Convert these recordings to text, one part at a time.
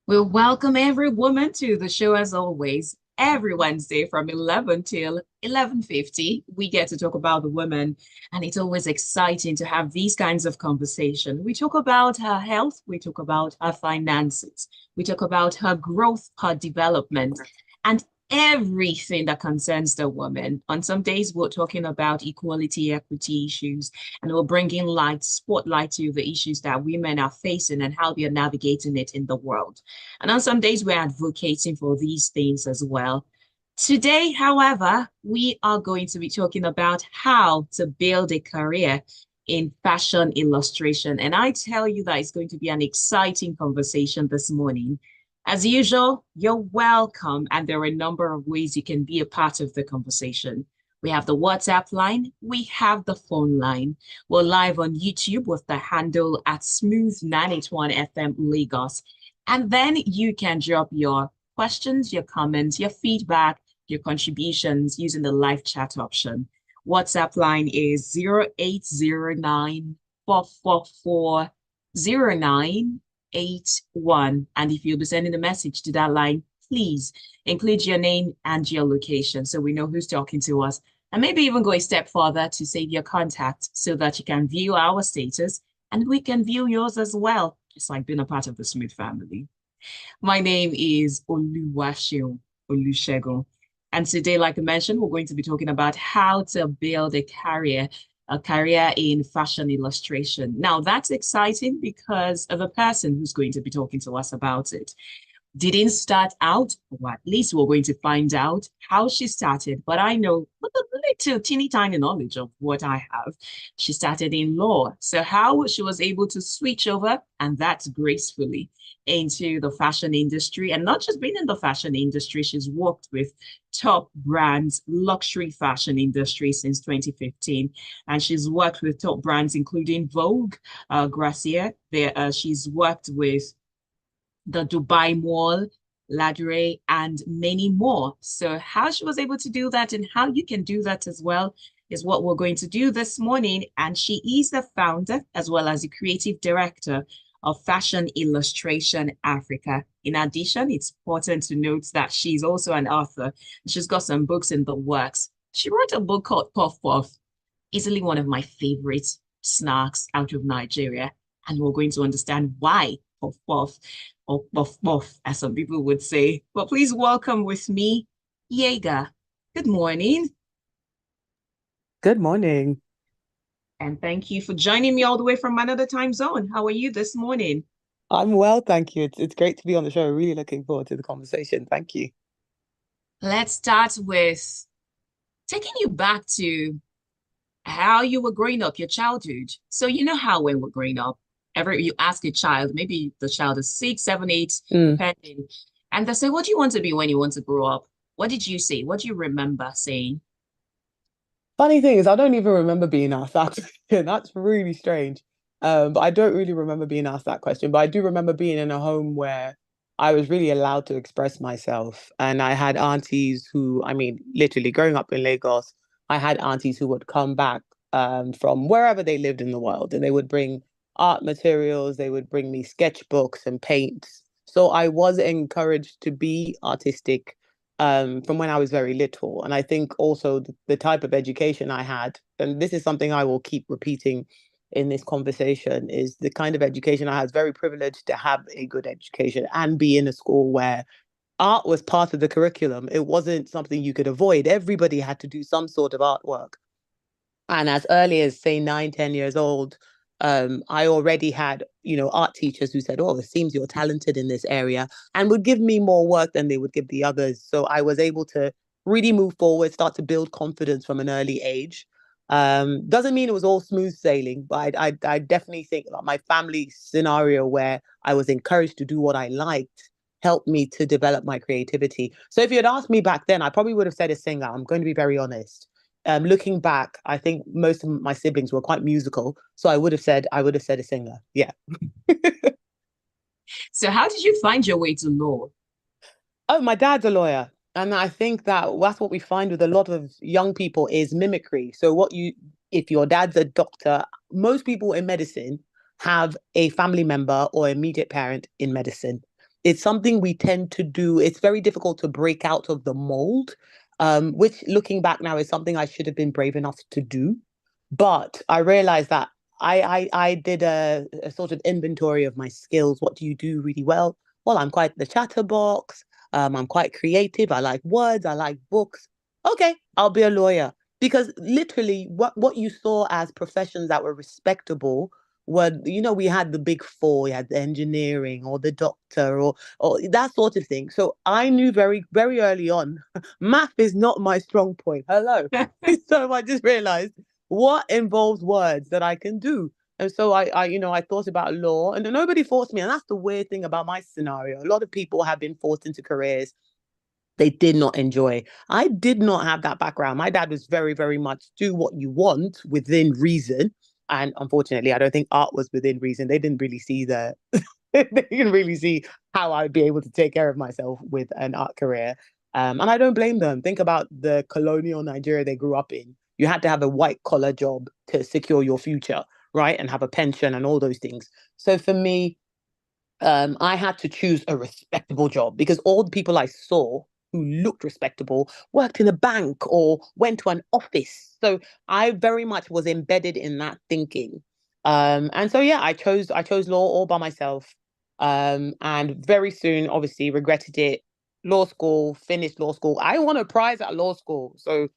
We welcome every woman to the show as always. Every Wednesday from 11 till 11:50, we get to talk about the woman, and it's always exciting to have these kinds of conversation. We talk about her health, we talk about her finances, we talk about her growth, her development, and everything that concerns the woman. On some days, we're talking about equality, equity issues, and we're bringing spotlight to the issues that women are facing and how they're navigating it in the world. And on some days, we're advocating for these things as well. Today, however, we are going to be talking about how to build a career in fashion illustration. And I tell you that it's going to be an exciting conversation this morning. As usual, you're welcome, and there are a number of ways you can be a part of the conversation. We have the WhatsApp line, we have the phone line. We're live on YouTube with the handle at Smooth 981 FM Lagos. And then you can drop your questions, your comments, your feedback, your contributions using the live chat option. WhatsApp line is 0809 444 0981. And if you'll be sending a message to that line, please include your name and your location so we know who's talking to us. And maybe even go a step further to save your contact so that you can view our status and we can view yours as well. It's like being a part of the Smooth family. My name is Oluwaseun Olusegun. And today, like I mentioned, we're going to be talking about how to build a career in fashion illustration. Now, that's exciting because of the person who's going to be talking to us about it didn't start out, or at least we're going to find out how she started. But I know with a little teeny tiny knowledge of what I have. She started in law. So how she was able to switch over, and that's gracefully, into the fashion industry. And not just being in the fashion industry, she's worked with top brands, luxury fashion industry since 2015. And she's worked with top brands, including Vogue, Gracia. She's worked with the Dubai Mall, Ladre, and many more. So how she was able to do that and how you can do that as well is what we're going to do this morning. And she is the founder as well as the creative director of Fashion Illustration Africa. In addition, it's important to note that she's also an author. She's got some books in the works. She wrote a book called Puff Puff, easily one of my favorite snacks out of Nigeria. And we're going to understand why Puff Puff or Puff Puff, as some people would say. But please welcome with me, Yeager. Good morning. Good morning. And thank you for joining me all the way from another time zone. How are you this morning? I'm well, thank you. It's great to be on the show. Really looking forward to the conversation. Thank you. Let's start with taking you back to how you were growing up, your childhood. So you know how when we're growing up, every you ask a child, maybe the child is 6, 7, 8, Mm. depending, and they say, "What do you want to be when you want to grow up?" What did you say? What do you remember saying? Funny thing is, I don't even remember being asked that question. That's really strange. But I don't really remember being asked that question. But I do remember being in a home where I was really allowed to express myself. And I had aunties who, I mean, literally growing up in Lagos, I had aunties who would come back from wherever they lived in the world, and they would bring art materials, they would bring me sketchbooks and paints. So I was encouraged to be artistic from when I was very little. And I think also the type of education I had, and this is something I will keep repeating in this conversation, is the kind of education I was very privileged to have a good education and be in a school where art was part of the curriculum. It wasn't something you could avoid. Everybody had to do some sort of artwork. And as early as, say, 9, 10 years old, I already had, art teachers who said, "Oh, it seems you're talented in this area," and would give me more work than they would give the others. So I was able to really move forward, start to build confidence from an early age. Doesn't mean it was all smooth sailing, but I definitely think that my family scenario where I was encouraged to do what I liked helped me to develop my creativity. So if you had asked me back then, I probably would have said a singer. I'm going to be very honest. Looking back, I think most of my siblings were quite musical, so I would have said a singer. Yeah. So how did you find your way to law? Oh, my dad's a lawyer, and I think that's what we find with a lot of young people is mimicry. So if your dad's a doctor, most people in medicine have a family member or immediate parent in medicine. it's something we tend to do. It's very difficult to break out of the mold, which looking back now is something I should have been brave enough to do. But I realized that I did a sort of inventory of my skills. What do you do really well? Well, I'm quite the chatterbox. I'm quite creative. I like words. I like books. Okay, I'll be a lawyer. Because literally, what you saw as professions that were respectable were, we had the big four, we had the engineering or the doctor or that sort of thing. So I knew very, very early on, math is not my strong point. Hello. So I just realized what involves words that I can do. And so I thought about law, and nobody forced me. And that's the weird thing about my scenario. A lot of people have been forced into careers they did not enjoy. I did not have that background. My dad was very, very much do what you want within reason. And unfortunately, I don't think art was within reason. They didn't really see they didn't really see how I'd be able to take care of myself with an art career. And I don't blame them. Think about the colonial Nigeria they grew up in. You had to have a white collar job to secure your future, right? And have a pension and all those things. So for me, I had to choose a respectable job because all the people I saw who looked respectable worked in a bank or went to an office. So I very much was embedded in that thinking. And so yeah, I chose law all by myself. And very soon, obviously, regretted it. Law school, finished law school. I won a prize at law school. So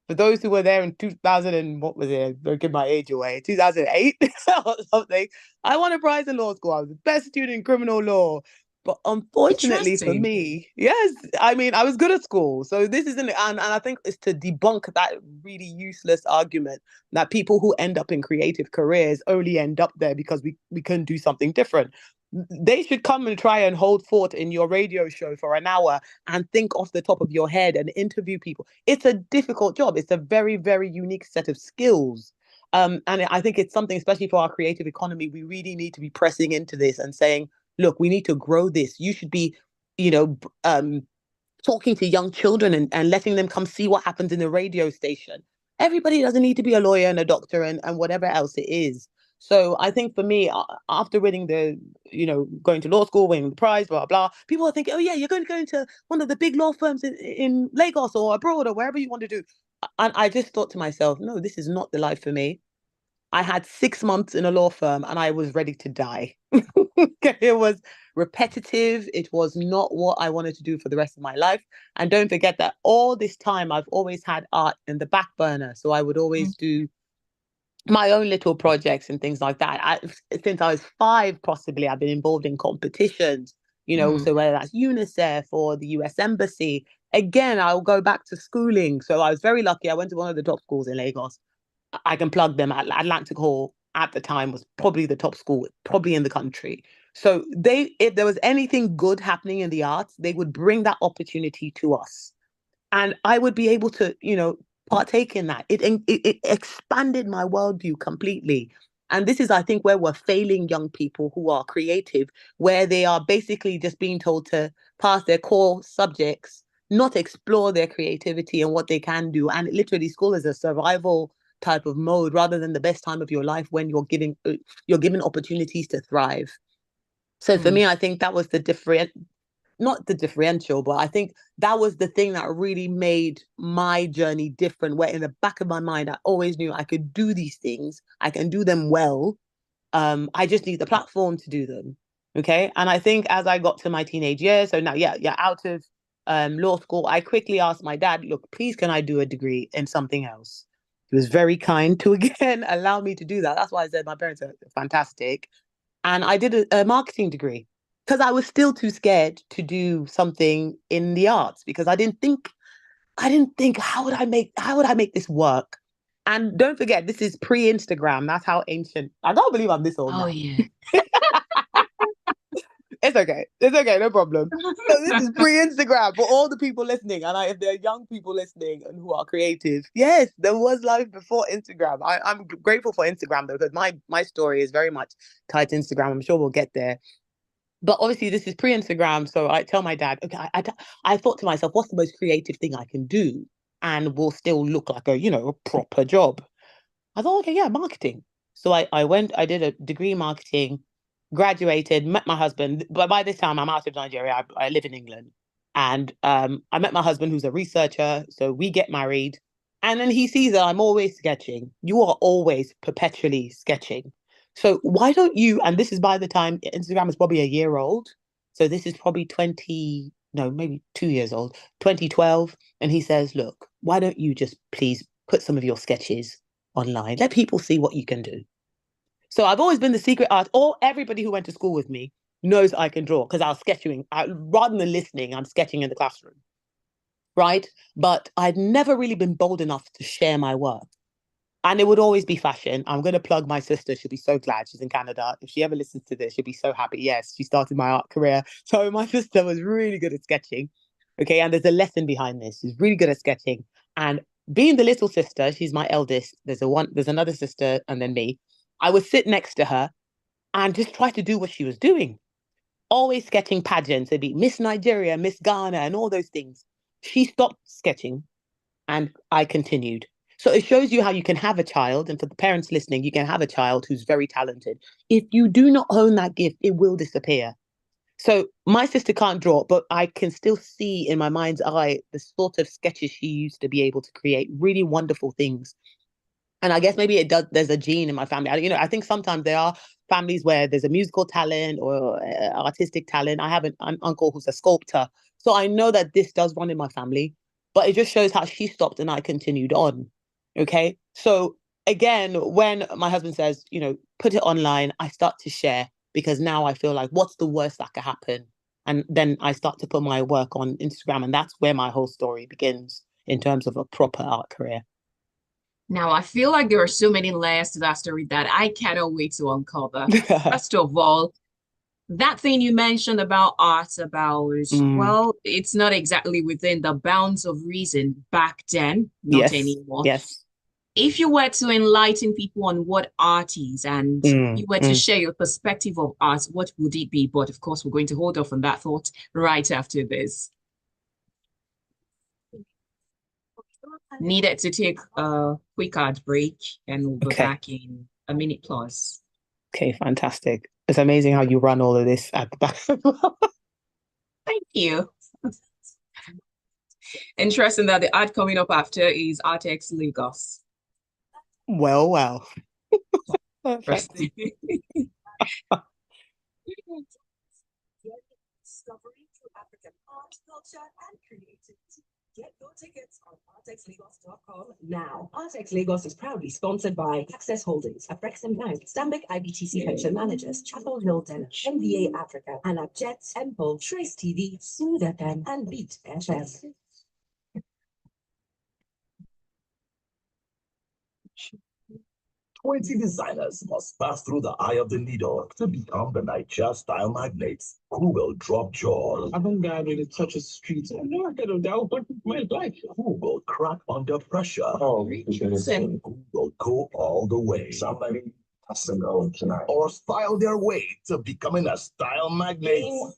for those who were there in 2000 and what was it? Don't give my age away. 2008 or something. I won a prize in law school. I was the best student in criminal law. But unfortunately for Interesting. me, yes, I mean, I was good at school. So this isn't, and I think it's to debunk that really useless argument that people who end up in creative careers only end up there because we couldn't do something different. They should come and try and hold fort in your radio show for an hour and think off the top of your head and interview people. It's a difficult job. It's a very, very unique set of skills. And I think it's something, especially for our creative economy, we really need to be pressing into this and saying, look, we need to grow this. You should be, you know, talking to young children and letting them come see what happens in the radio station. Everybody doesn't need to be a lawyer and a doctor and whatever else it is. So I think for me, after winning going to law school, winning the prize, blah, blah, people are thinking, oh, yeah, you're going to go into one of the big law firms in Lagos or abroad or wherever you want to do. And I just thought to myself, no, this is not the life for me. I had 6 months in a law firm and I was ready to die. It was repetitive. It was not what I wanted to do for the rest of my life. And don't forget that all this time, I've always had art in the back burner. So I would always do my own little projects and things like that. Since I was 5, possibly, I've been involved in competitions, Mm. so whether that's UNICEF or the US Embassy. Again, I'll go back to schooling. So I was very lucky. I went to one of the top schools in Lagos. I can plug them. Atlantic Hall at the time was probably the top school, probably in the country. So if there was anything good happening in the arts, they would bring that opportunity to us, and I would be able to, partake in that. It expanded my worldview completely. And this is, I think, where we're failing young people who are creative, where they are basically just being told to pass their core subjects, not explore their creativity and what they can do. And literally, school is a survival type of mode rather than the best time of your life when you're given opportunities to thrive. So for Mm. me, I think that was the different, not the differential, but I think that was the thing that really made my journey different. Where in the back of my mind, I always knew I could do these things, I can do them well. I just need the platform to do them. Okay. And I think as I got to my teenage years, so now, yeah, out of law school, I quickly asked my dad, look, please, can I do a degree in something else? He was very kind to again allow me to do that. That's why I said my parents are fantastic. And I did a marketing degree because I was still too scared to do something in the arts because I didn't think how would I make this work? And don't forget, this is pre-Instagram. That's how ancient. I can't believe I'm this old Oh, now. yeah. It's okay. It's okay, no problem. So this is pre-Instagram for all the people listening. And if there are young people listening and who are creative, yes, there was life before Instagram. I'm grateful for Instagram though, because my story is very much tied to Instagram. I'm sure we'll get there. But obviously, this is pre-Instagram, so I tell my dad, okay, I thought to myself, what's the most creative thing I can do, and will still look like a proper job. I thought, okay, yeah, marketing. So I went, I did a degree in marketing, graduated, met my husband. But by this time, I'm out of Nigeria. I live in England. And I met my husband, who's a researcher. So we get married. And then he sees that I'm always sketching. You are always perpetually sketching. So why don't you? And this is by the time Instagram is probably a year old. So this is probably 20, no, maybe 2 years old, 2012. And he says, look, why don't you just please put some of your sketches online? Let people see what you can do. So I've always been the secret art. Or everybody who went to school with me knows I can draw because I was sketching. Rather than listening, I'm sketching in the classroom, right? But I'd never really been bold enough to share my work. And it would always be fashion. I'm going to plug my sister. She'll be so glad. She's in Canada. If she ever listens to this, she'll be so happy. Yes, she started my art career. So my sister was really good at sketching. Okay. And there's a lesson behind this. She's really good at sketching. And being the little sister, she's my eldest. There's another sister and then me. I would sit next to her and just try to do what she was doing. Always sketching pageants. It'd be Miss Nigeria, Miss Ghana, and all those things. She stopped sketching and I continued. So it shows you how you can have a child, and for the parents listening, you can have a child who's very talented. If you do not own that gift, it will disappear. So my sister can't draw, but I can still see in my mind's eye the sort of sketches she used to be able to create really wonderful things. And I guess maybe it does. There's a gene in my family. I think sometimes there are families where there's a musical talent or artistic talent. I have an uncle who's a sculptor, so I know that this does run in my family. But it just shows how she stopped and I continued on. Okay, so again, when my husband says, put it online, I start to share because now I feel like, what's the worst that could happen? And then I start to put my work on Instagram, and that's where my whole story begins in terms of a proper art career. Now, I feel like there are so many layers to that story that I cannot wait to uncover. First of all, that thing you mentioned about art, about, Mm, well, it's not exactly within the bounds of reason back then, not yes, anymore. yes. If you were to enlighten people on what art is and Mm, you were to mm. share your perspective of art, what would it be? But of course, we're going to hold off on that thought right after this. Needed to take a quick ad break and we'll be Okay. back in a minute plus. Okay, fantastic. It's amazing how you run all of this at the back. Thank you. Interesting that the ad coming up after is Artex Lagos. Well, well. Perfect. Interesting. Discovery through African art, culture, and creativity. Get your tickets on artexlagos.com now. Artex Lagos is proudly sponsored by Access Holdings, Afrexim Bank, Stanbic IBTC Pension Managers, Chapel Hill Denner, MBA Africa, Anab Jets, Empol, Trace TV, Smooth FM, and Beat FM. 20 designers must pass through the eye of the needle to become the Niger style magnates who will drop jaws. Avant-garde really touches the streets. I never heard of that one in my life. Who will crack under pressure. Oh, who will go all the way. Somebody has to go tonight. Or style their way to becoming a style magnate. On.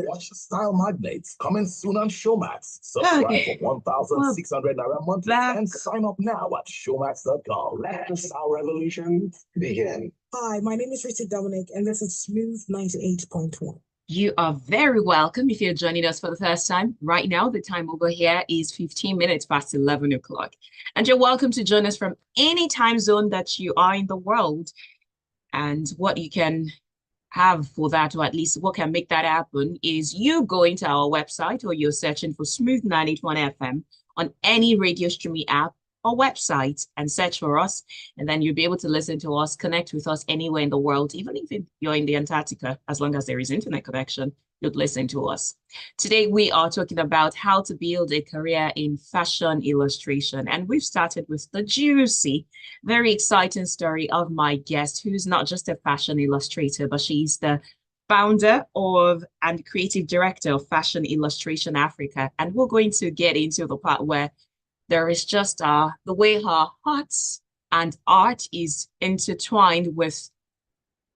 Watch Style Magnates coming soon on Showmax. Subscribe for 1,600 Naira monthly and sign up now at showmax.com. Let the style revolution begin. Hi, my name is Rita Dominic, and this is Smooth 98.1. You are very welcome if you're joining us for the first time. Right now, the time over here is 15 minutes past 11 o'clock. And you're welcome to join us from any time zone that you are in the world. And what you can have for that, or at least what can make that happen, is you going to our website or you're searching for Smooth 981 FM on any radio streaming app or website and search for us. And then you'll be able to listen to us, connect with us anywhere in the world, even if you're in the Antarctica, as long as there is internet connection, you'd listen to us. Today, we are talking about how to build a career in fashion illustration. And we've started with the juicy, very exciting story of my guest, who's not just a fashion illustrator, but she's the founder of and creative director of Fashion Illustration Africa. And we're going to get into the part where there is just the way her heart and art is intertwined with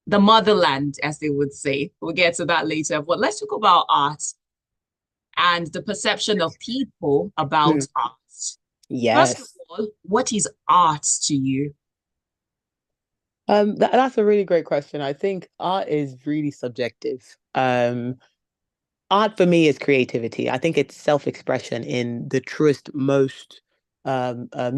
the motherland, as they would say. We'll get to that later. But let's talk about art and the perception of people about art. Yes. First of all, what is art to you? That's a really great question. I think art is really subjective. Art for me is creativity. I think it's self-expression in the truest, most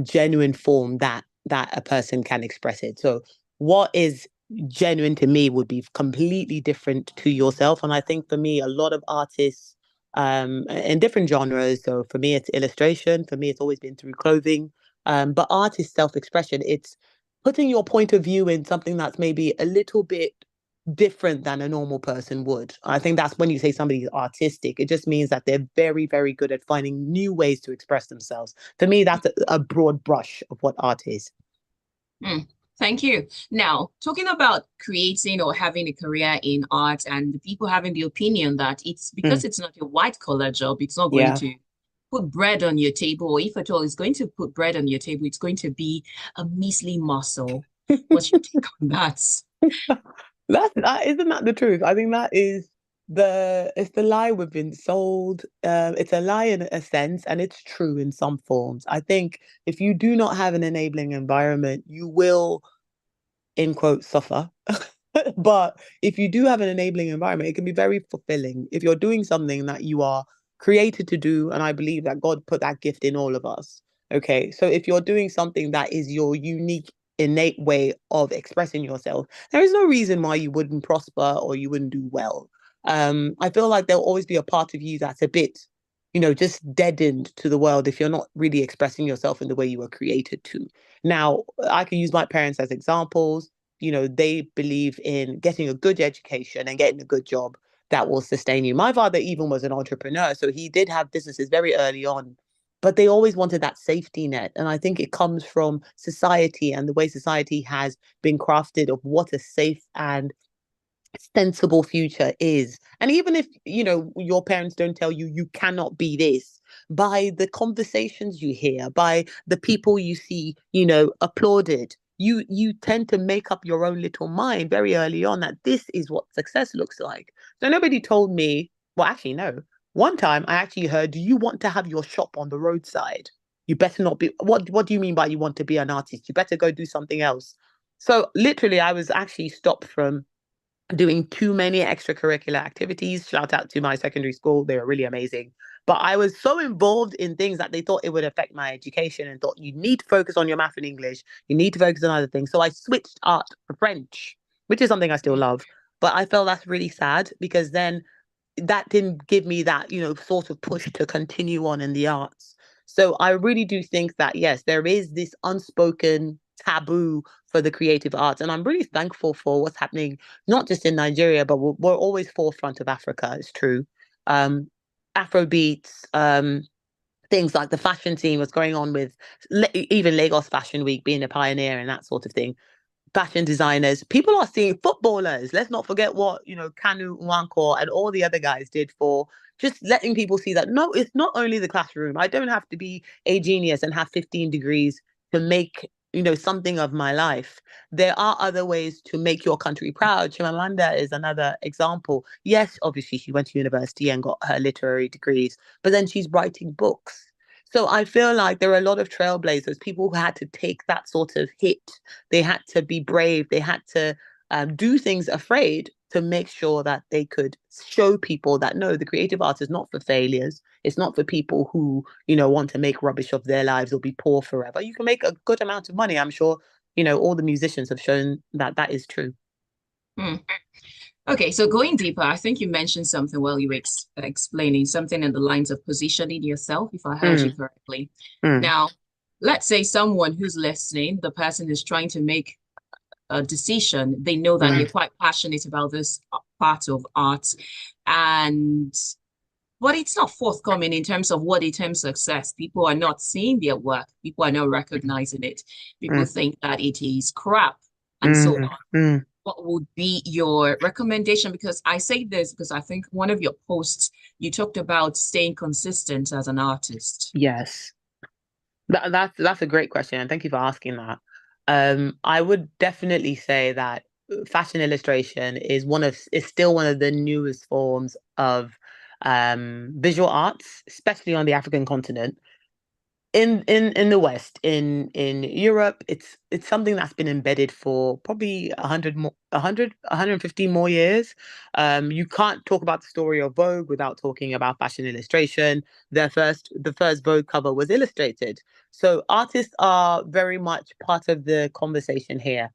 genuine form that a person can express it. So what is genuine to me would be completely different to yourself. And I think for me, a lot of artists in different genres. So for me, it's illustration. For me, it's always been through clothing. But art is self-expression. It's putting your point of view in something that's maybe a little bit different than a normal person would. I think that's when you say somebody's artistic, it just means that they're very, very good at finding new ways to express themselves. For me, that's a broad brush of what art is. Mm, thank you. Now, talking about creating or having a career in art and the people having the opinion that it's because it's not a white collar job, it's not going Yeah. to put bread on your table, or if at all it's going to put bread on your table, it's going to be a measly morsel. What's your take on that? Isn't that the truth? I think that is it's the lie we've been sold. It's a lie in a sense, and it's true in some forms. I think if you do not have an enabling environment, you will, in quotes, suffer. But if you do have an enabling environment, it can be very fulfilling. If you're doing something that you are created to do, and I believe that God put that gift in all of us. Okay, so if you're doing something that is your unique, innate way of expressing yourself, there is no reason why you wouldn't prosper or you wouldn't do well. I feel like there'll always be a part of you that's a bit, just deadened to the world if you're not really expressing yourself in the way you were created to. Now, I can use my parents as examples. They believe in getting a good education and getting a good job that will sustain you. My father even was an entrepreneur, so he did have businesses very early on, but they always wanted that safety net. And I think it comes from society and the way society has been crafted of what a safe and sensible future is. And even if, your parents don't tell you you cannot be this, by the conversations you hear, by the people you see, applauded, you tend to make up your own little mind very early on that this is what success looks like. So nobody told me, well, actually, no. One time I actually heard, do you want to have your shop on the roadside? You better not be. What do you mean by you want to be an artist? You better go do something else. So literally, I was actually stopped from doing too many extracurricular activities. Shout out to my secondary school. They were really amazing. But I was so involved in things that they thought it would affect my education and thought you need to focus on your math and English. You need to focus on other things. So I switched art for French, which is something I still love. But I felt that's really sad because then that didn't give me that, sort of push to continue on in the arts. So I really do think that, yes, there is this unspoken taboo for the creative arts. And I'm really thankful for what's happening, not just in Nigeria, but we're always forefront of Africa. It's true. Afro beats, things like the fashion scene, what's going on with even Lagos Fashion Week being a pioneer and that sort of thing. Fashion designers, people are seeing footballers. Let's not forget what, Kanu Nwankwo and all the other guys did for just letting people see that, no, it's not only the classroom. I don't have to be a genius and have 15 degrees to make, something of my life. There are other ways to make your country proud. Chimamanda is another example. Yes, obviously she went to university and got her literary degrees, but then she's writing books. So I feel like there are a lot of trailblazers, people who had to take that sort of hit. They had to be brave. They had to do things afraid to make sure that they could show people that, no, the creative arts is not for failures. It's not for people who, want to make rubbish of their lives or be poor forever. You can make a good amount of money. I'm sure, all the musicians have shown that that is true. Hmm. Okay, so going deeper, I think you mentioned something while you were explaining something in the lines of positioning yourself, if I heard you correctly. Now, let's say someone who's listening, the person is trying to make a decision. They know that you're quite passionate about this part of art, but it's not forthcoming in terms of what it terms success. People are not seeing their work. People are not recognizing it. People think that it is crap and so on. What would be your recommendation? Because I say this because I think one of your posts, you talked about staying consistent as an artist. Yes, that's a great question, and thank you for asking that. I would definitely say that fashion illustration is still one of the newest forms of visual arts, especially on the African continent. in the West, in Europe, it's something that's been embedded for probably 100 more, 150 more years. You can't talk about the story of Vogue without talking about fashion illustration. The first Vogue cover was illustrated. So artists are very much part of the conversation here.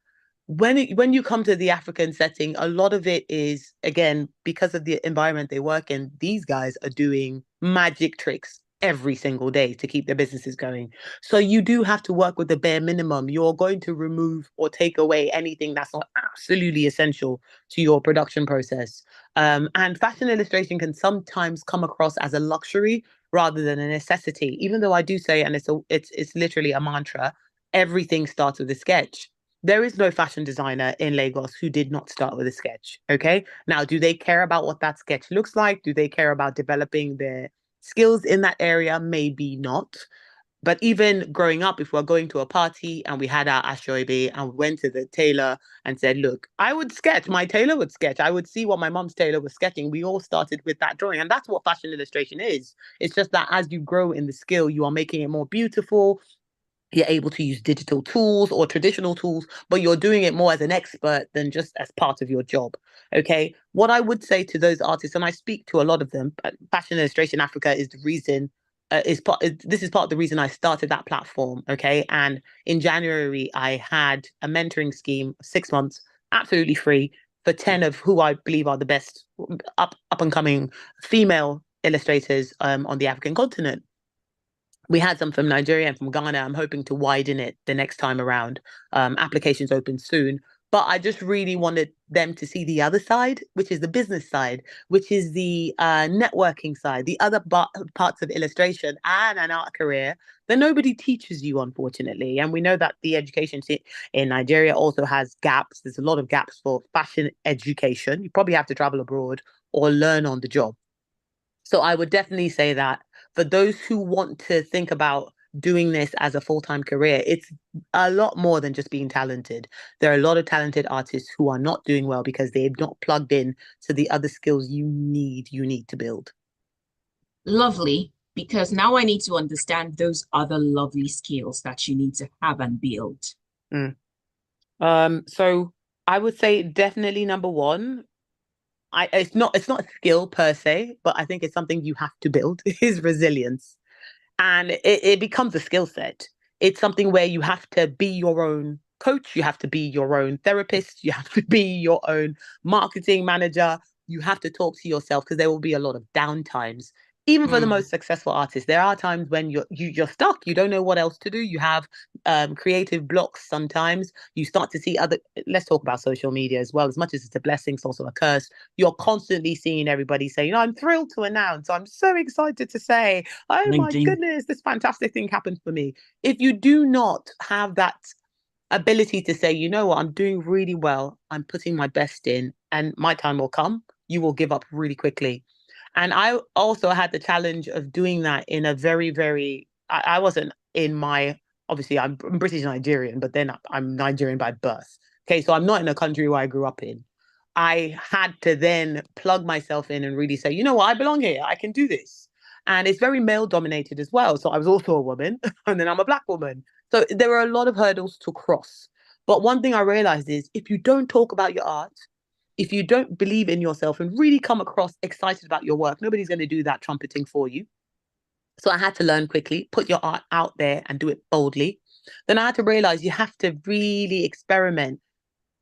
When you come to the African setting, a lot of it is, again, because of the environment they work in, these guys are doing magic tricks every single day to keep their businesses going. So you do have to work with the bare minimum. You're going to remove or take away anything that's not absolutely essential to your production process. And fashion illustration can sometimes come across as a luxury rather than a necessity. Even though I do say, and it's literally a mantra, everything starts with a sketch. There is no fashion designer in Lagos who did not start with a sketch. Okay. Now, do they care about what that sketch looks like? Do they care about developing their skills in that area? Maybe not. But even growing up, if we're going to a party and we had our ashoibe and we went to the tailor and said, look, I would sketch, my tailor would sketch. I would see what my mom's tailor was sketching. We all started with that drawing. And that's what fashion illustration is. It's just that as you grow in the skill, you are making it more beautiful. You're able to use digital tools or traditional tools, but you're doing it more as an expert than just as part of your job. Okay. What I would say to those artists, and I speak to a lot of them, but Fashion Illustration Africa is the reason. This is part of the reason I started that platform. Okay. And in January, I had a mentoring scheme, 6 months, absolutely free for 10 of who I believe are the best up and coming female illustrators on the African continent. We had some from Nigeria and from Ghana. I'm hoping to widen it the next time around. Applications open soon. But I just really wanted them to see the other side, which is the business side, which is the networking side, the other parts of illustration and an art career that nobody teaches you, unfortunately. And we know that the education in Nigeria also has gaps. There's a lot of gaps for fashion education. You probably have to travel abroad or learn on the job. So I would definitely say that for those who want to think about doing this as a full-time career, it's a lot more than just being talented. There are a lot of talented artists who are not doing well because they've not plugged in to the other skills you need to build. Lovely, because now I need to understand those other lovely skills that you need to have and build. So I would say definitely number one, it's not a skill per se, but I think it's something you have to build is resilience. And it becomes a skill set. It's something where you have to be your own coach, you have to be your own therapist, you have to be your own marketing manager. You have to talk to yourself because there will be a lot of down times. Even for the most successful artists, there are times when you're stuck. You don't know what else to do. You have creative blocks. Sometimes you start to see other. Let's talk about social media as well. As much as it's a blessing, it's also a curse. You're constantly seeing everybody say, I'm thrilled to announce. I'm so excited to say, oh my LinkedIn. goodness, this fantastic thing happened for me. If you do not have that ability to say, you know what, I'm doing really well, I'm putting my best in, and my time will come, you will give up really quickly. And I also had the challenge of doing that in a very, very, I wasn't in my, obviously I'm British Nigerian, but then I'm Nigerian by birth. Okay, so I'm not in a country where I grew up in. I had to then plug myself in and really say, you know what, I belong here, I can do this. And it's very male dominated as well. So I was also a woman, and then I'm a Black woman. So there were a lot of hurdles to cross. But one thing I realized is if you don't talk about your art, if you don't believe in yourself and really come across excited about your work, nobody's going to do that trumpeting for you. So I had to learn quickly, put your art out there and do it boldly. Then I had to realize you have to really experiment,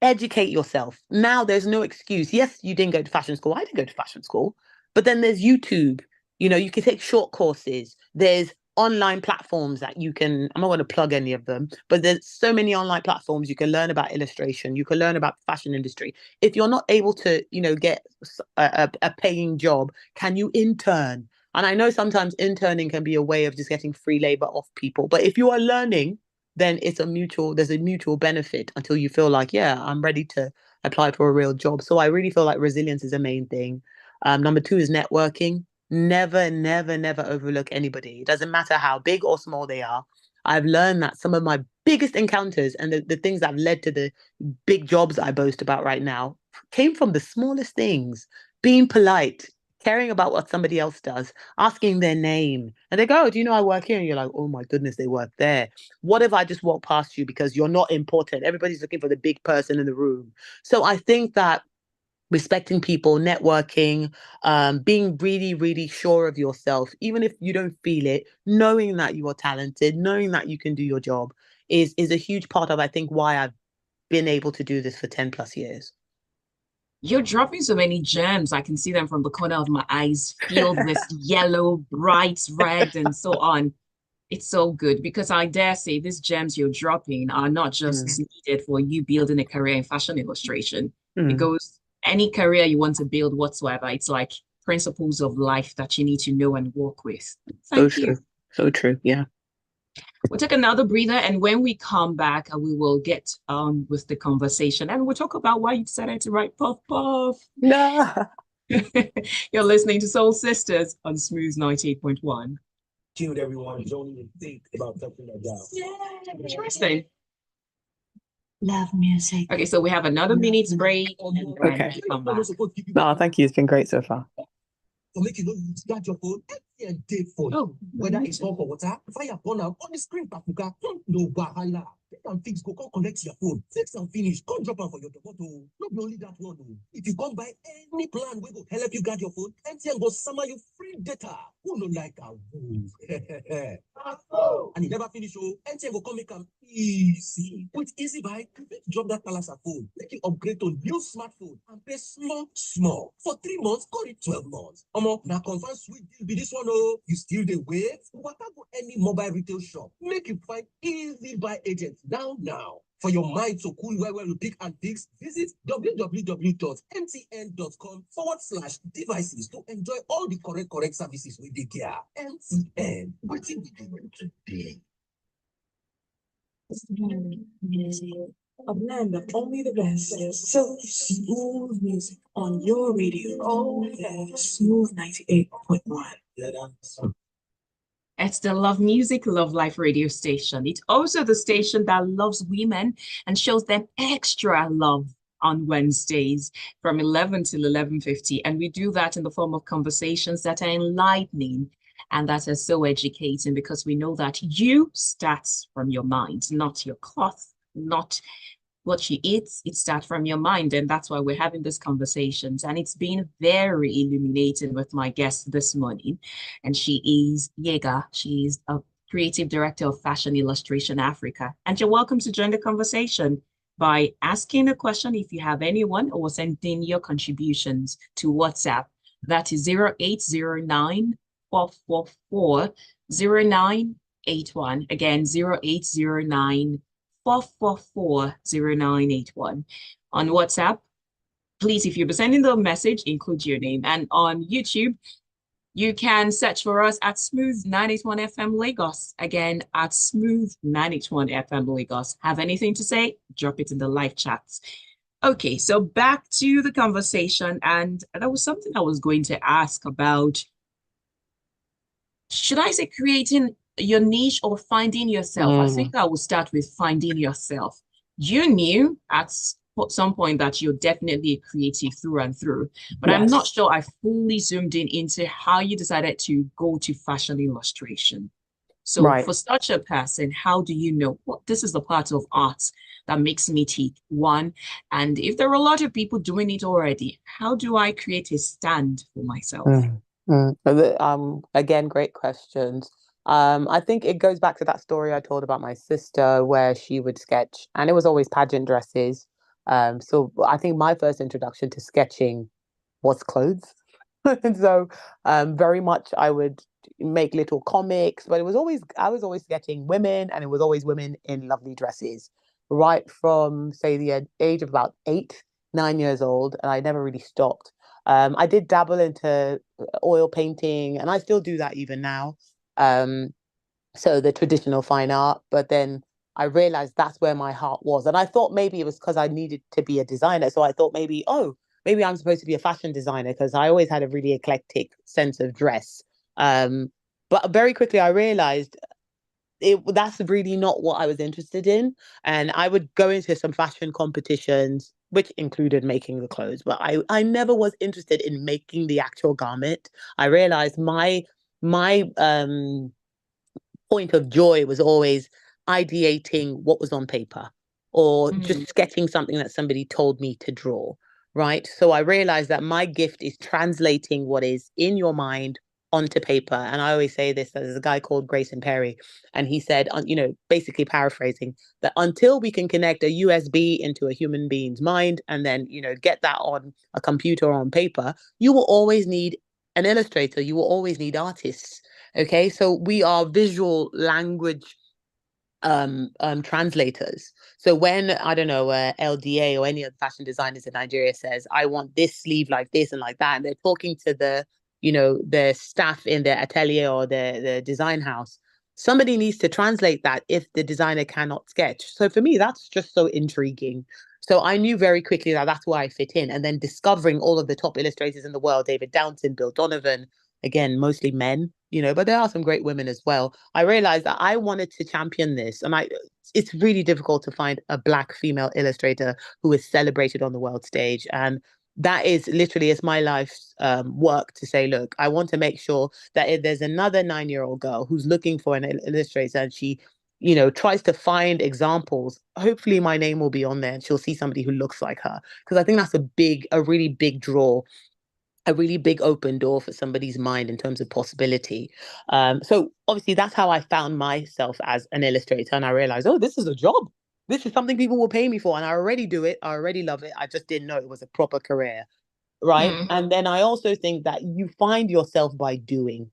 educate yourself. Now there's no excuse. Yes, you didn't go to fashion school. I didn't go to fashion school. But then there's YouTube. You can take short courses. There's online platforms that you can, I'm not going to plug any of them, but there's so many online platforms you can learn about illustration. You can learn about the fashion industry. If you're not able to, get a paying job, can you intern? And I know sometimes interning can be a way of just getting free labor off people. But if you are learning, then there's a mutual benefit until you feel like, yeah, I'm ready to apply for a real job. So I really feel like resilience is a main thing. Number two is networking. Never, never, never overlook anybody. It doesn't matter how big or small they are. I've learned that some of my biggest encounters and the things that have led to the big jobs I boast about right now came from the smallest things. Being polite, caring about what somebody else does, asking their name. And they go, oh, do you know I work here? And you're like, oh my goodness, they work there. What if I just walk past you because you're not important? Everybody's looking for the big person in the room. So I think that respecting people, networking, being really, really sure of yourself, even if you don't feel it, knowing that you are talented, knowing that you can do your job is a huge part of, I think, why I've been able to do this for 10 plus years. You're dropping so many gems. I can see them from the corner of my eyes, filled with yellow, bright red, and so on. It's so good because I dare say these gems you're dropping are not just needed for you building a career in fashion illustration. It goes any career you want to build whatsoever. It's like principles of life that you need to know and work with. Thank you. True. So true. Yeah. We'll take another breather, and when we come back, we will get on with the conversation and we'll talk about why you decided to write Puff Puff. No. You're listening to Soul Sisters on Smooth 98.1. Killed everyone. Don't even think about something like that. Yeah, interesting. Love music. Okay, so we have another minute's break and then Okay. we'll come back. No, thank you. It's been great so far. To make you know you start your phone, and day for you. Oh, Whether it's for water, fire burner, on the screen, papuka, no wahala. They can fix, go, come collect your phone. Fix and finish, come drop them for your tomato. Not only that one, oh. If you come buy any plan, we go help you guard your phone, MTN go summer you free data. Who no like a move? And you never finish, oh. MTN go come make them easy. With easy buy, drop that Talasa phone. Make you upgrade to new smartphone and pay small. For 3 months, call it 12 months. Now confirm sweet deal be this one, oh. You still dey wait? Waka go any mobile retail shop. Make you find easy buy agents now. For your mind to cool where you pick and fix, visit www.mtn.com/devices to enjoy all the correct services with the gear. MTN, waiting be doing today. A blend of only the best. So smooth music on your radio. Oh, yeah. Smooth 98.1. It's the Love Music, Love Life radio station. It's also the station that loves women and shows them extra love on Wednesdays from 11 till 11:50. And we do that in the form of conversations that are enlightening and that are so educating because we know that you starts from your mind, not your cloth, not what you eat. It starts from your mind. And that's why we're having these conversations. And it's been very illuminating with my guest this morning. And she is Yega. She's a creative director of Fashion Illustration Africa. And you're welcome to join the conversation by asking a question if you have anyone or sending your contributions to WhatsApp. That is 0809 444 0981. Again, 0809 444-0981. On WhatsApp, please, if you'll be sending the message, include your name. And on YouTube, you can search for us at Smooth 981 FM Lagos. Again, at Smooth 981 FM Lagos. Have anything to say? Drop it in the live chats. Okay, so back to the conversation. And there was something I was going to ask about. Should I say creating your niche or finding yourself? I think I will start with finding yourself. You knew at some point that you're definitely a creative through and through, but I'm not sure I fully zoomed in into how you decided to go to fashion illustration. So for such a person, how do you know what this is the part of art that makes me tick? One, and if there are a lot of people doing it already, how do I create a stand for myself? Again, great questions. I think it goes back to that story I told about my sister where she would sketch and it was always pageant dresses. So I think my first introduction to sketching was clothes. And so very much I would make little comics, but I was always sketching women and it was always women in lovely dresses, right from say the age of about 8, 9 years old, and I never really stopped. I did dabble into oil painting and I still do that even now. So the traditional fine art, but then I realized that's where my heart was. And I thought maybe it was because I needed to be a designer. So I thought maybe I'm supposed to be a fashion designer because I always had a really eclectic sense of dress. But very quickly I realized that's really not what I was interested in. And I would go into some fashion competitions, which included making the clothes, but I never was interested in making the actual garment. I realized my point of joy was always ideating what was on paper or just sketching something that somebody told me to draw, right? So I realized that my gift is translating what is in your mind onto paper. And I always say this, there's a guy called Grayson Perry, and he said, basically paraphrasing, that until we can connect a USB into a human being's mind and then, get that on a computer or on paper, you will always need an illustrator, you will always need artists. Okay, so we are visual language translators. So when, I don't know, LDA or any of the fashion designers in Nigeria says, I want this sleeve like this and like that, and they're talking to the staff in their atelier or the design house, somebody needs to translate that if the designer cannot sketch. So for me, that's just so intriguing. So I knew very quickly that that's where I fit in. And then discovering all of the top illustrators in the world, David Downton, Bill Donovan, again, mostly men, but there are some great women as well. I realized that I wanted to champion this. And it's really difficult to find a Black female illustrator who is celebrated on the world stage. And that is literally, it's my life's work to say, look, I want to make sure that if there's another 9-year-old girl who's looking for an illustrator and she, tries to find examples, hopefully my name will be on there and she'll see somebody who looks like her. Because I think that's a really big draw, a really big open door for somebody's mind in terms of possibility. So obviously that's how I found myself as an illustrator. And I realized, oh, this is a job. This is something people will pay me for. And I already do it. I already love it. I just didn't know it was a proper career. Right. And then I also think that you find yourself by doing.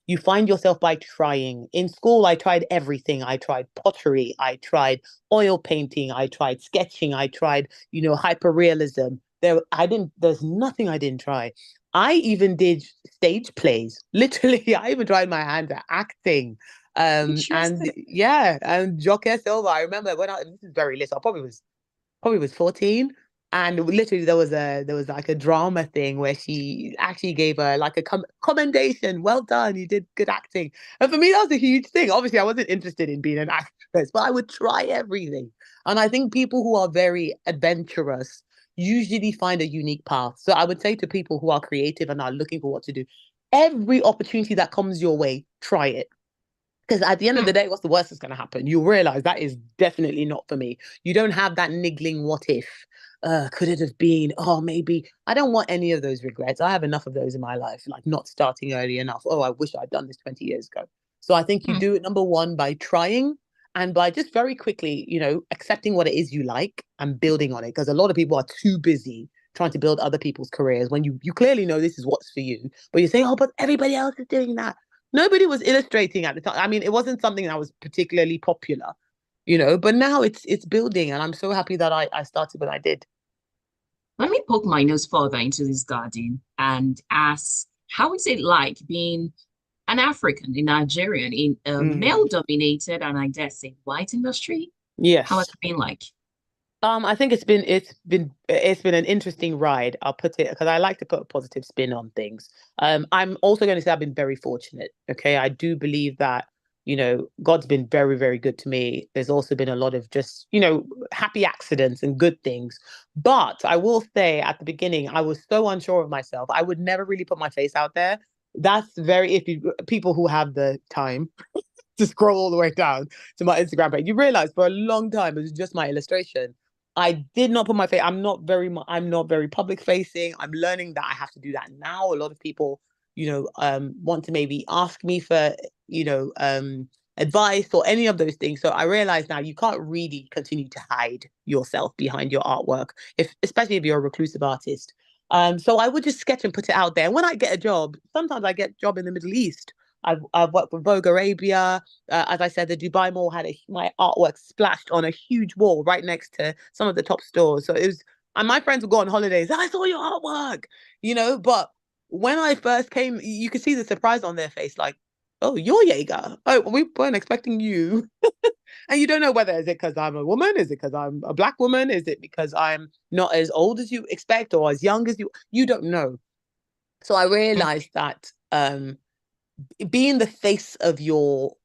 You find yourself by trying. In school, I tried everything. I tried pottery. I tried oil painting. I tried sketching. I tried, hyperrealism. There's nothing I didn't try. I even did stage plays. Literally, I even tried my hand at acting. And yeah, and Joke Silva. I remember this is very little, I probably was 14. And literally there was like a drama thing where she actually gave her like a commendation. Well done, you did good acting. And for me, that was a huge thing. Obviously, I wasn't interested in being an actress, but I would try everything. And I think people who are very adventurous usually find a unique path. So I would say to people who are creative and are looking for what to do, every opportunity that comes your way, try it. Because at the end of the day, what's the worst that's going to happen? You'll realize that is definitely not for me. You don't have that niggling what if. Could it have been? Oh, maybe. I don't want any of those regrets. I have enough of those in my life, like not starting early enough. Oh, I wish I'd done this 20 years ago. So I think you do it, number one, by trying and by just very quickly, accepting what it is you like and building on it. Because a lot of people are too busy trying to build other people's careers when you clearly know this is what's for you. But you say, oh, but everybody else is doing that. Nobody was illustrating at the time. I mean, it wasn't something that was particularly popular, but now it's building. And I'm so happy that I started when I did. Let me poke my nose further into this garden and ask, how is it like being an African, a Nigerian in a male-dominated and I dare say white industry? Yes. How has it been like? I think it's been an interesting ride. I'll put it because I like to put a positive spin on things. I'm also going to say I've been very fortunate. Okay, I do believe that God's been very, very good to me. There's also been a lot of just happy accidents and good things. But I will say at the beginning I was so unsure of myself. I would never really put my face out there. That's people who have the time to scroll all the way down to my Instagram page. You realize for a long time it was just my illustration. I did not put my face. I'm not very public facing. I'm learning that I have to do that now. A lot of people, want to maybe ask me for, advice or any of those things. So I realize now you can't really continue to hide yourself behind your artwork, especially if you're a reclusive artist. So I would just sketch and put it out there. And when I get a job, sometimes I get a job in the Middle East. I've worked with Vogue Arabia. As I said, the Dubai Mall had my artwork splashed on a huge wall right next to some of the top stores. So it was, and my friends would go on holidays. I saw your artwork, But when I first came, you could see the surprise on their face, like, oh, you're Jaeger. Oh, we weren't expecting you. And you don't know whether is it because I'm a woman, is it because I'm a Black woman, is it because I'm not as old as you expect or as young as you don't know. So I realized that being the face of your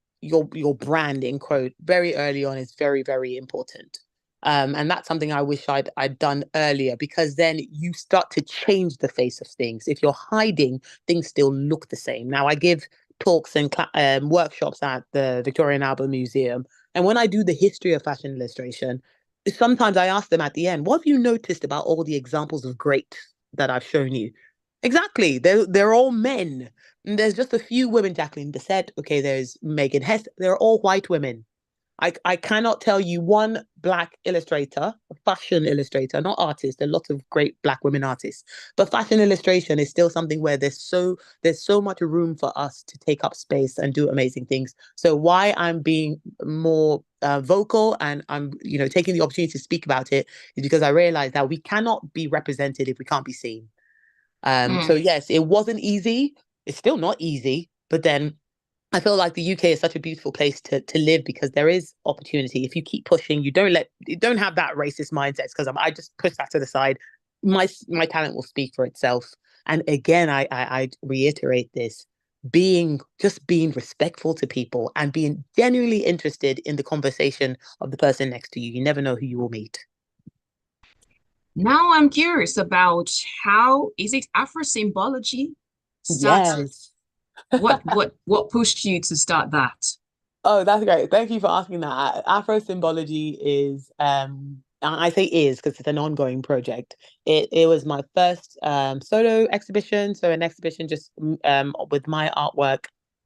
brand in quote very early on is very, very important. And that's something I wish I'd done earlier, because then you start to change the face of things. If you're hiding, things still look the same. Now, I give talks and workshops at the Victoria and Albert Museum. And when I do the history of fashion illustration, sometimes I ask them at the end, what have you noticed about all the examples of great that I've shown you? Exactly. They're all men. And there's just a few women, Jacqueline Bisset. Okay, there's Megan Hess. They're all white women. I cannot tell you one black illustrator, fashion illustrator, not artist. There are lots of great black women artists, but fashion illustration is still something where there's so much room for us to take up space and do amazing things. So why I'm being more vocal, and I'm taking the opportunity to speak about it, is because I realize that we cannot be represented if we can't be seen. So yes, it wasn't easy. It's still not easy, but then I feel like the UK is such a beautiful place to live, because there is opportunity. If you keep pushing, you don't have that racist mindset, because I just push that to the side. My talent will speak for itself. And again, I reiterate this: being respectful to people and being genuinely interested in the conversation of the person next to you. You never know who you will meet. Now I'm curious about, how is it Afro symbology started? Yes. What pushed you to start that? Oh, that's great. Thank you for asking that. Afro symbology is, I say is because it's an ongoing project. It was my first solo exhibition, so an exhibition just with my artwork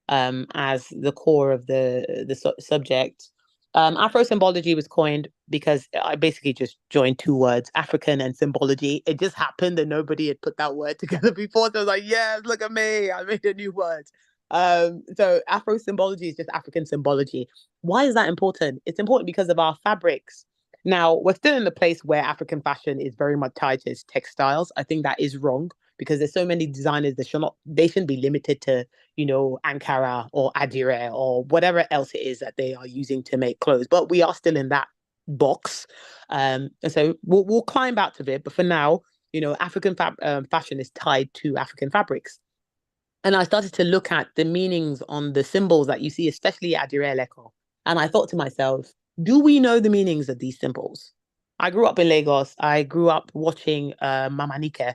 as the core of the subject. Afro symbology was coined because I basically just joined two words, African and symbology. It just happened that nobody had put that word together before. So I was like, yes, look at me. I made a new word. So Afro symbology is just African symbology. Why is that important? It's important because of our fabrics. Now, we're still in the place where African fashion is very much tied to its textiles. I think that is wrong, because there's so many designers that they shouldn't be limited to, Ankara or Adire or whatever else it is that they are using to make clothes. But we are still in that box. And so we'll climb out of it. But for now, African fashion is tied to African fabrics. And I started to look at the meanings on the symbols that you see, especially at Adire Leko. And I thought to myself, do we know the meanings of these symbols? I grew up in Lagos. I grew up watching Mama Nike,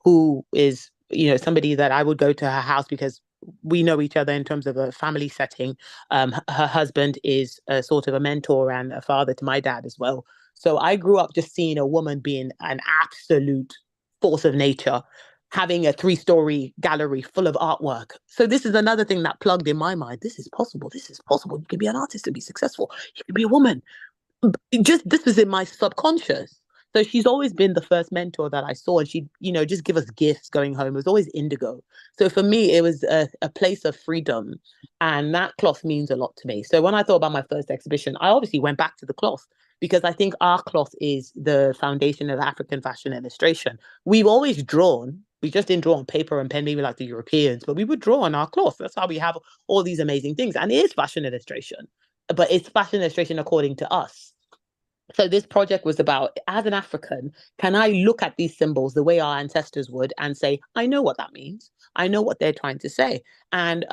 who is, somebody that I would go to her house because we know each other in terms of a family setting. Her husband is a sort of a mentor and a father to my dad as well. So I grew up just seeing a woman being an absolute force of nature, having a 3-story gallery full of artwork. So this is another thing that plugged in my mind. This is possible. This is possible. You can be an artist and be successful. You can be a woman. This was in my subconscious. So she's always been the first mentor that I saw, and she'd, just give us gifts going home. It was always indigo. So for me, it was a place of freedom, and that cloth means a lot to me. So when I thought about my first exhibition, I obviously went back to the cloth, because I think our cloth is the foundation of African fashion illustration. We've always drawn. We just didn't draw on paper and pen, maybe like the Europeans, but we would draw on our cloth. That's how we have all these amazing things. And it is fashion illustration, but it's fashion illustration according to us. So this project was about, as an African, can I look at these symbols the way our ancestors would and say, I know what that means. I know what they're trying to say. And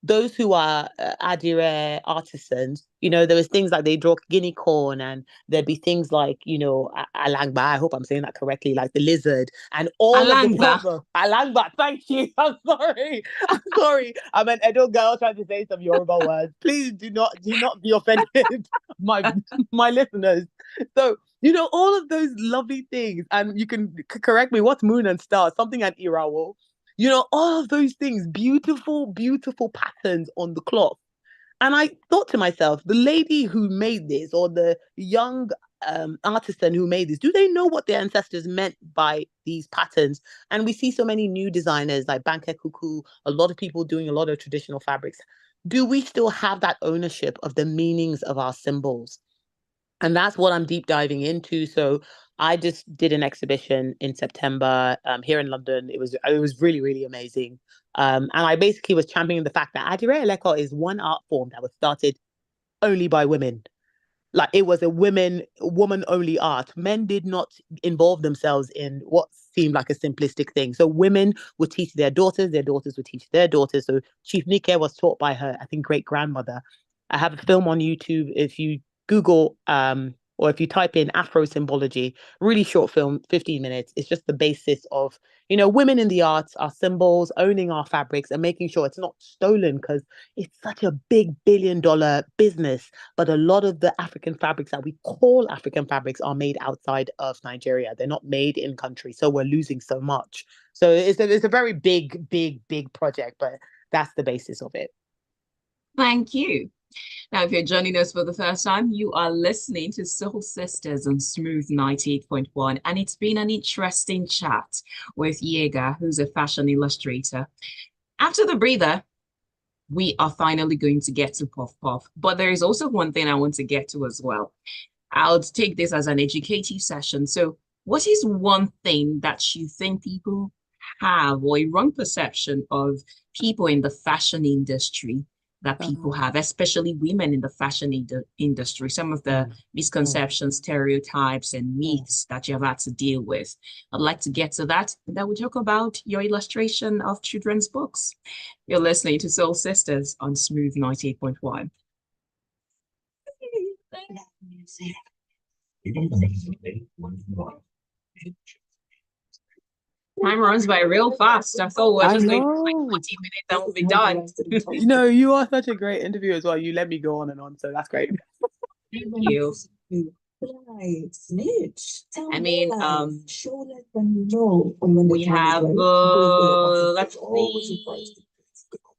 those who are Adire artisans, there was things like they draw guinea corn, and there'd be things like, Alangba, I hope I'm saying that correctly, like the lizard, and all of the Alangba. cover. Alangba, thank you. I'm sorry. I'm sorry. I'm an Edo girl trying to say some Yoruba words. Please do not be offended, my listeners. So, all of those lovely things, and you can correct me, what's moon and star, something at Irawo. All of those things, beautiful, beautiful patterns on the cloth. And I thought to myself, the lady who made this, or the young artisan who made this, do they know what their ancestors meant by these patterns? And we see so many new designers like Banke Kuku, a lot of people doing a lot of traditional fabrics. Do we still have that ownership of the meanings of our symbols? And that's what I'm deep diving into. So I just did an exhibition in September here in London. It was really, really amazing. And I basically was championing the fact that Adire Leko is one art form that was started only by women. Like, it was a woman only art. Men did not involve themselves in what seemed like a simplistic thing. So women would teach their daughters would teach their daughters. So Chief Nike was taught by her, I think, great grandmother. I have a film on YouTube. If you Google or if you type in Afro symbology, really short film, 15 minutes. It's just the basis of, women in the arts, our symbols, owning our fabrics and making sure it's not stolen, because it's such a big $1 billion business. But a lot of the African fabrics that we call African fabrics are made outside of Nigeria. They're not made in country. So we're losing so much. So it's a very big, big, big project, but that's the basis of it. Thank you. Now, if you're joining us for the first time, you are listening to Soul Sisters on Smooth 98.1, and it's been an interesting chat with Yega, who's a fashion illustrator. After the breather, we are finally going to get to Puff Puff, but there is also one thing I want to get to as well. I'll take this as an educative session. So what is one thing that you think people have, or a wrong perception of people in the fashion industry that people have, especially women in the fashion industry, some of the misconceptions, stereotypes, and myths that you've had to deal with? I'd like to get to that. And then we'll talk about your illustration of children's books. You're listening to Soul Sisters on Smooth 98.1. Time runs by real fast. I thought we were just going for like 40 minutes and we'll be done. You are such a great interview as well. You let me go on and on, so that's great. Thank you. Snitch. I mean, Let them know we have, let's see.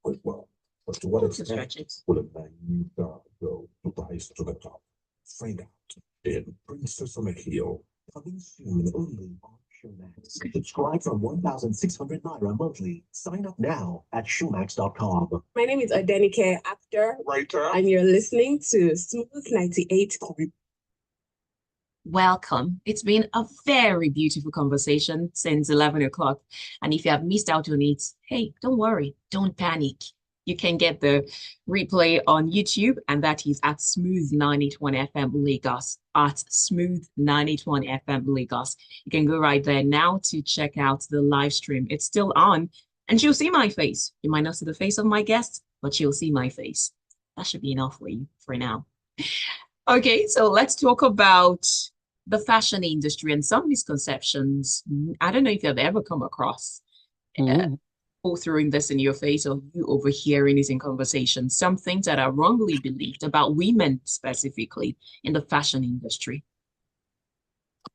But to what extent will a man use God go to rise to the top? Find out in Princess on a Heel. Coming soon only on Shumax. Subscribe for 1,600 Naira monthly. Sign up now at shumax.com. My name is Adenike, actor, Writer. and you're listening to Smooth 98. Welcome. It's been a very beautiful conversation since 11 o'clock. And if you have missed out on it, hey, don't worry, don't panic. You can get the replay on YouTube, and that is at Smooth 981 FM Lagos, at Smooth 981 FM Lagos. You can go right there now to check out the live stream. It's still on, and you'll see my face. You might not see the face of my guest, but you'll see my face. That should be enough for you for now. Okay, so let's talk about the fashion industry and some misconceptions. I don't know if you've ever come across throwing this in your face, or you overhearing it in conversation, some things that are wrongly believed about women specifically in the fashion industry.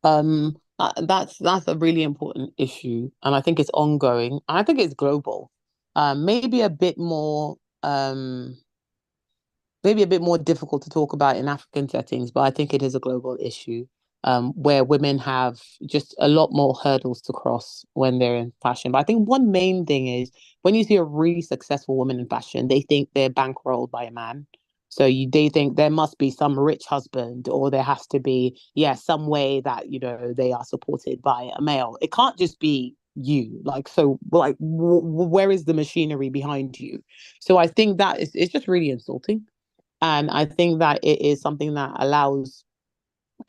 That's a really important issue, and I think it's ongoing. I think it's global. Maybe a bit more difficult to talk about in African settings, but I think it is a global issue. Where women have just a lot more hurdles to cross when they're in fashion. But I think one main thing is when you see a really successful woman in fashion, they think they're bankrolled by a man. So they think there must be some rich husband, or there has to be, some way that, they are supported by a male. It can't just be you. Where is the machinery behind you? So I think that it's just really insulting. And I think that it is something that allows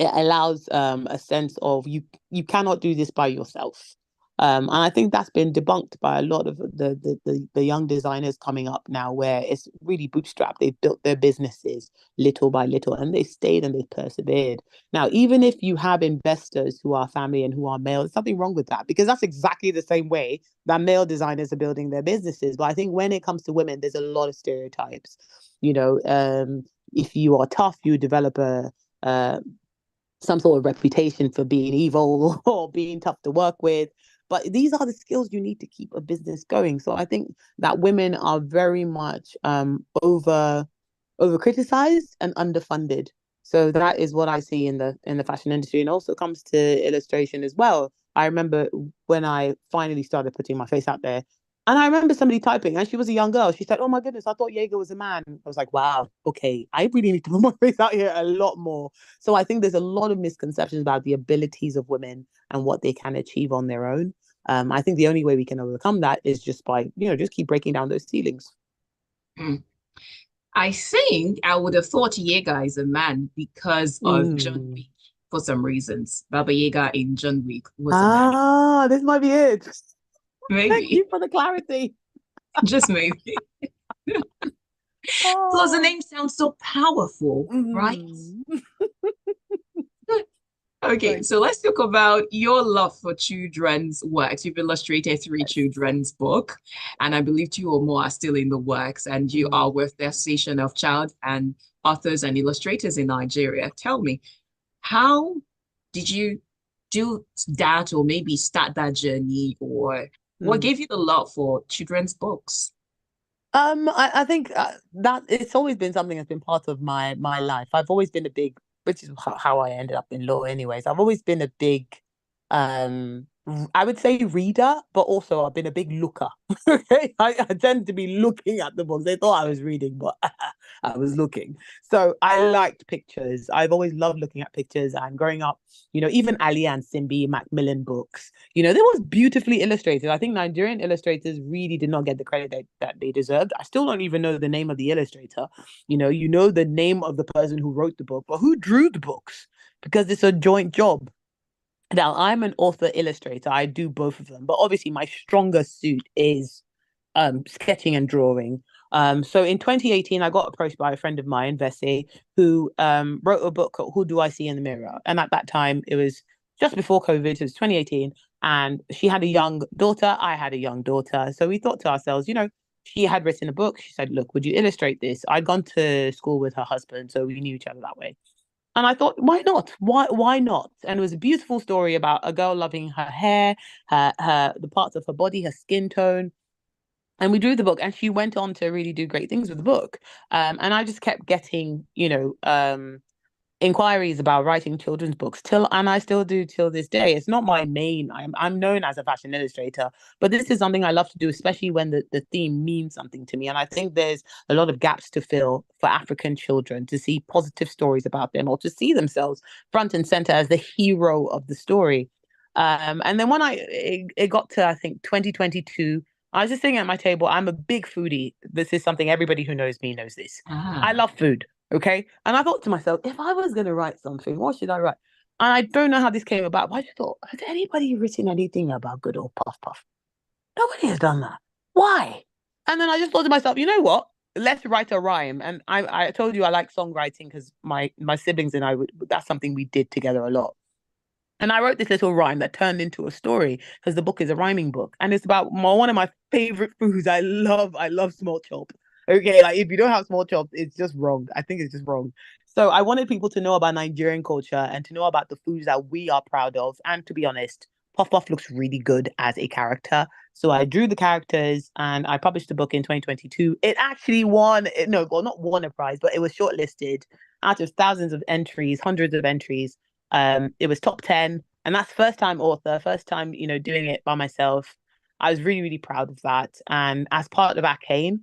a sense of you cannot do this by yourself. And I think that's been debunked by a lot of the young designers coming up now, where it's really bootstrapped. They've built their businesses little by little, and they stayed and they persevered. Now, even if you have investors who are family and who are male, there's nothing wrong with that, because that's exactly the same way that male designers are building their businesses. But I think when it comes to women, there's a lot of stereotypes. If you are tough, you develop some sort of reputation for being evil or being tough to work with. But these are the skills you need to keep a business going. So I think that women are very much over criticized and underfunded. So that is what I see in the fashion industry, and also comes to illustration as well. I remember when I finally started putting my face out there, and I remember somebody typing, and she was a young girl. She said, "Oh my goodness, I thought Jaeger was a man." I was like, wow, okay, I really need to put my face out here a lot more. So I think there's a lot of misconceptions about the abilities of women and what they can achieve on their own. I think the only way we can overcome that is just by, just keep breaking down those ceilings. I think I would have thought Jaeger is a man because of John Wick, for some reasons. Baba Yaga in John Wick was a man. This might be it. Maybe. Thank you for the clarity. Just maybe. Plus, the name sounds so powerful, right? Okay, Like, so let's talk about your love for children's works. You've illustrated three yes. children's book, and I believe two or more are still in the works, and you Mhm. are with the Association of Child and Authors and Illustrators in Nigeria. Tell me, how did you do that, or maybe start that journey, or what Mm. gave you the love for children's books? I think that it's always been something that's been part of my life. I've always been a big, which is how I ended up in law, anyways. I've always been a big, I would say reader, but also I've been a big looker. Okay, I tend to be looking at the books. They thought I was reading, but I was looking. So I liked pictures. I've always loved looking at pictures. And growing up, even Ali and Simbi Macmillan books, they was beautifully illustrated. I think Nigerian illustrators really did not get the credit that they deserved. I still don't even know the name of the illustrator. You know the name of the person who wrote the book, but who drew the books? Because it's a joint job. Now, I'm an author illustrator. I do both of them, but obviously my stronger suit is sketching and drawing. So in 2018, I got approached by a friend of mine, Vesey, who wrote a book called Who Do I See in the Mirror? And at that time, it was just before COVID, it was 2018, and she had a young daughter, I had a young daughter. So we thought to ourselves, she had written a book. She said, "Look, would you illustrate this?" I'd gone to school with her husband, so we knew each other that way. And I thought, why not? Why not? And it was a beautiful story about a girl loving her hair, her the parts of her body, her skin tone. And we drew the book, and she went on to really do great things with the book. And I just kept getting, inquiries about writing children's books and I still do till this day. It's not my main. I'm known as a fashion illustrator, but this is something I love to do, especially when the theme means something to me. And I think there's a lot of gaps to fill for African children to see positive stories about them or to see themselves front and center as the hero of the story. And then when it got to I think 2022, I was just sitting at my table. I'm a big foodie. This is something everybody who knows me knows this. I Ah, love food. Okay. And I thought to myself, if I was going to write something, what should I write? And I don't know how this came about, but I just thought, has anybody written anything about good old Puff Puff? Nobody has done that. Why? And then I just thought to myself, you know what? Let's write a rhyme. And I told you I like songwriting because my siblings and that's something we did together a lot. And I wrote this little rhyme that turned into a story because the book is a rhyming book. And it's about one of my favorite foods. I love small chop. Okay, like if you don't have small chops, it's just wrong. I think it's just wrong. So I wanted people to know about Nigerian culture and to know about the foods that we are proud of. And to be honest, Puff Puff looks really good as a character. So I drew the characters and I published the book in 2022. It actually won, no, well, not won a prize, but it was shortlisted out of thousands of entries, hundreds of entries. It was top 10, and that's first time author, first time, doing it by myself. I was really, really proud of that. And as part of ACAIM,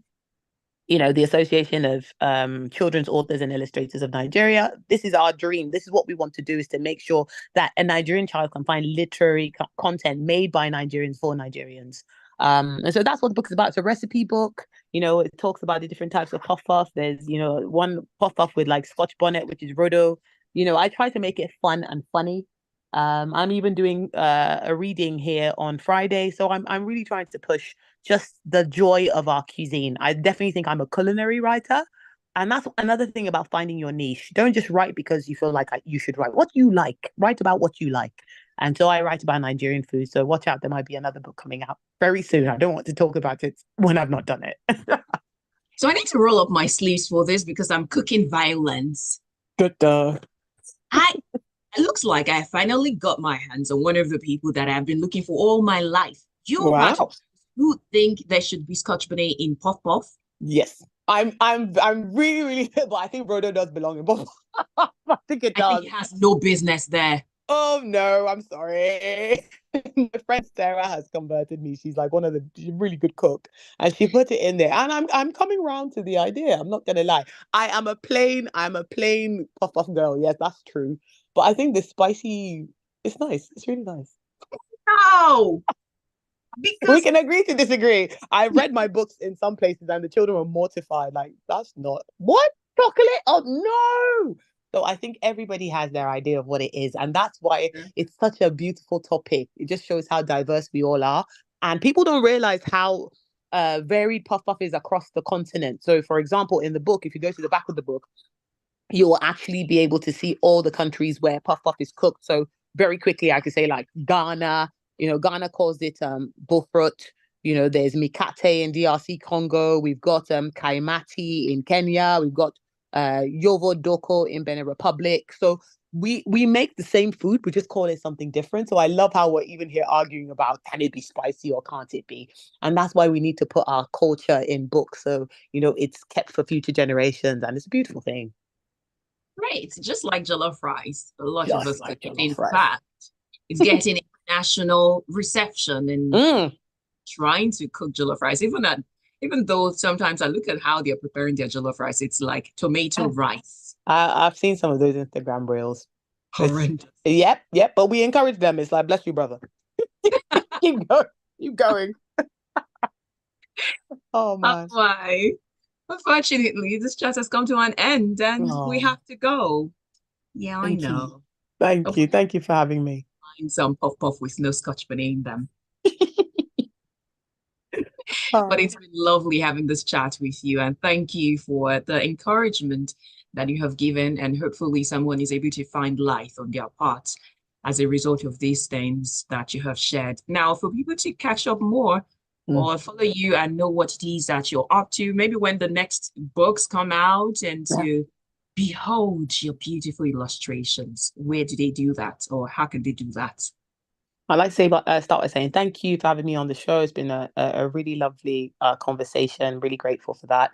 the Association of Children's Authors and Illustrators of Nigeria, this is our dream. This is what we want to do, is to make sure that a Nigerian child can find literary content made by Nigerians for Nigerians. And so that's what the book is about. It's a recipe book. It talks about the different types of puff puff. There's, one puff puff with like Scotch bonnet, which is Rodo. I try to make it fun and funny. I'm even doing a reading here on Friday, so I'm really trying to push just the joy of our cuisine. I definitely think I'm a culinary writer, and that's another thing about finding your niche. Don't just write because you feel like you should write. What you like, write about what you like. And so I write about Nigerian food. So watch out, there might be another book coming out very soon. I don't want to talk about it when I've not done it. so I need to roll up my sleeves for this because I'm cooking violence. Duh. I It looks like I finally got my hands on one of the people that I've been looking for all my life. You're part of Wow. those who think there should be Scotch bonnet in Puff Puff. Yes. I'm really, really, but I think Rodo does belong in both. I think it I think does. it has no business there. Oh no, I'm sorry. My friend Sarah has converted me. She's like she's a really good cook, and she put it in there. And I'm coming around to the idea. I'm not gonna lie. I'm a plain puff puff girl. Yes, that's true. But I think the spicy, it's nice. It's really nice. No, We because can agree to disagree. I read my books in some places, and the children were mortified. Like, that's not what chocolate. Oh no. So I think everybody has their idea of what it is, and that's why it's such a beautiful topic. It just shows how diverse we all are, and people don't realize how varied Puff Puff is across the continent. So, for example, in the book, if you go to the back of the book, you will actually be able to see all the countries where puff puff is cooked. So very quickly, I could say like Ghana. Ghana calls it bofrot. There's mikate in DRC Congo. We've got kaimati in Kenya. We've got yovo doko in Benin Republic. So we make the same food, we just call it something different. So I love how we're even here arguing about, can it be spicy or can't it be? And that's why we need to put our culture in books. So, it's kept for future generations, and it's a beautiful thing. Great. Just like jollof rice. A lot of Just us like cook it. jollof In rice. fact, it's getting international reception and trying to cook jollof rice. Even though sometimes I look at how they're preparing their jollof rice, it's like tomato rice. I've seen some of those Instagram reels. Horrendous. Yep. But we encourage them. It's like, bless you, brother. Keep going. Oh man. Why? Unfortunately, this chat has come to an end and we have to go. Yeah, I know. Thank you. Thank you for having me. Find some puff puff with no scotch bonnet in them. Oh. But it's been lovely having this chat with you, and thank you for the encouragement that you have given, and hopefully someone is able to find life on their part as a result of these things that you have shared. Now, for people to catch up more or follow you and know what it is that you're up to, maybe when the next books come out, and to behold your beautiful illustrations, where do they do that, or how can they do that? I'd like to say, start by saying thank you for having me on the show. It's been a really lovely conversation. Really grateful for that.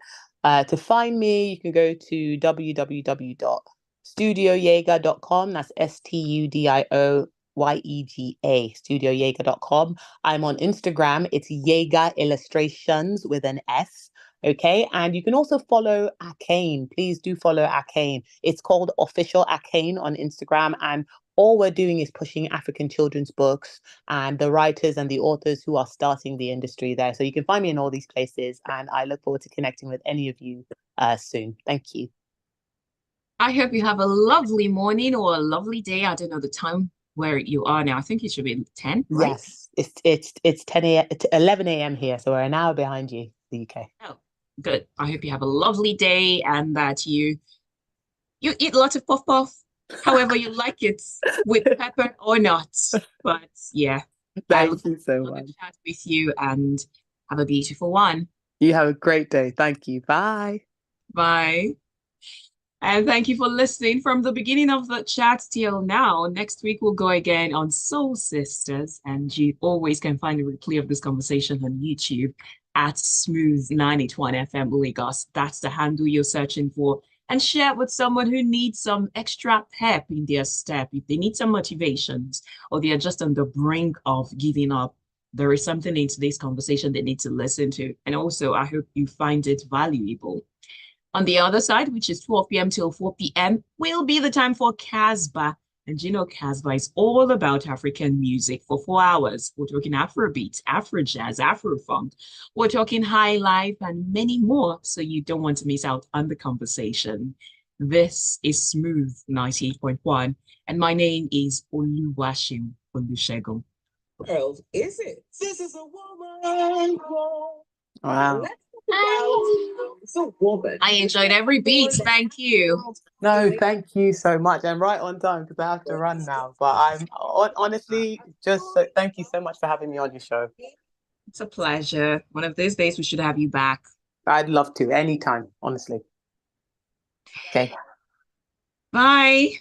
To find me, you can go to www.studioyega.com. That's STUDIOYEGA, studioyega.com. I'm on Instagram. It's Yega Illustrations with an S. Okay, and you can also follow Arcane. Please do follow Arcane. It's called Official Arcane on Instagram, and all we're doing is pushing African children's books and the writers and the authors who are starting the industry there. So you can find me in all these places, and I look forward to connecting with any of you soon. Thank you. I hope you have a lovely morning or a lovely day. I don't know the time where you are now. I think it should be 10, right? Yes, it's 10 a.m. 11 a.m. here, so we're an hour behind you, the UK. Oh, good. I hope you have a lovely day and that you eat lots of puff puff, however you like it, with pepper or not. But yeah, Thank you so much. Chat with you, and have a beautiful one. You have a great day. Thank you. Bye. Bye. And thank you for listening from the beginning of the chat till now. Next week, we'll go again on Soul Sisters, and you always can find a replay of this conversation on YouTube at Smooth 981 FM Lagos. That's the handle you're searching for. And share it with someone who needs some extra pep in their step. If they need some motivations, or they are just on the brink of giving up, there is something in today's conversation they need to listen to. And also, I hope you find it valuable. On the other side, which is 12 p.m. till 4 p.m., will be the time for Casbah. And Casbah is all about African music for 4 hours. We're talking Afrobeat, Afro jazz, Afro funk. We're talking high life and many more. So you don't want to miss out on the conversation. This is Smooth 98.1. And my name is Oluwaseun Olusegun. World is it? This is a woman. Wow. It's a woman. I enjoyed every beat. Thank you. No, thank you so much. And right on time, because I have to run now. But I'm honestly thank you so much for having me on your show. It's a pleasure. One of these days we should have you back. I'd love to, anytime, honestly. Okay. Bye.